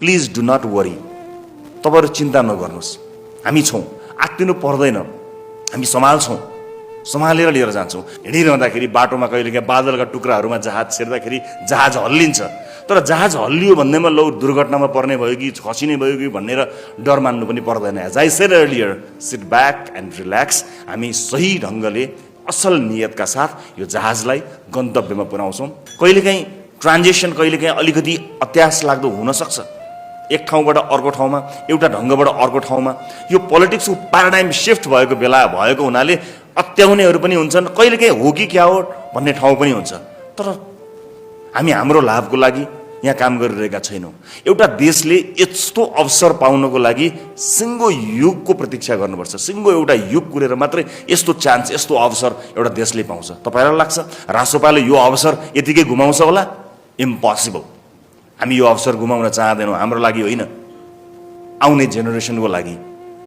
Please do not worry. तपाईहरु चिन्ता नगर्नुस्, हामी छौं, आत्तिनु पर्दैन, हामी सम्हाल्छौं, सम्हालेर लिएर जान्छौं। हिँडिरहँदाखेरि बाटोमा कहिलेकाहीँ बादलका टुक्राहरूमा जहाज छिर्दाखेरि जहाज हल्लिन्छ, तर जहाज हल्लियो भन्दैमा लौ दुर्घटनामा पर्ने भयो कि खसिने भयो कि भनेर डर मान्नु पनि पर्दैन। As I said earlier, sit back and relax. हामी सही ढंगले असल नियतका साथ यो जहाजलाई गन्तव्यमा पुर्याउँछौं। कहिलेकाहीँ ट्रान्जिसन कहिलेकाहीँ अलिकति अत्यास लाग्दो हुन सक्छ, एक ठाउँबाट अर्को ठाउँमा, एउटा ढंगबाट अर्को ठाउँमा। यो पोलिटिक्सको प्याराडाइम शिफ्ट भएको बेला भएको हुनाले अत्याउनेहरू पनि हुन्छन्, कहिलेकाहीँ हो कि क्या हो भन्ने ठाउँ पनि हुन्छ। तर हामी हाम्रो लाभको लागि यहाँ काम गरिरहेका छैनौं। एउटा देशले यस्तो अवसर पाउनको लागि सिंगो युगको प्रतीक्षा गर्नुपर्छ। सिंगो एउटा युग कुरेर मात्रै यस्तो चान्स, यस्तो अवसर एउटा देशले पाउँछ। तपाईहरुलाई लाग्छ रासोपाले यो अवसर यतिकै गुमाउँछ होला? इम्पोसिबल। हामी यो अवसर गुमाउन चाहदैनौं, हाम्रो लागि होइन, आउने जेनेरेसनको लागि।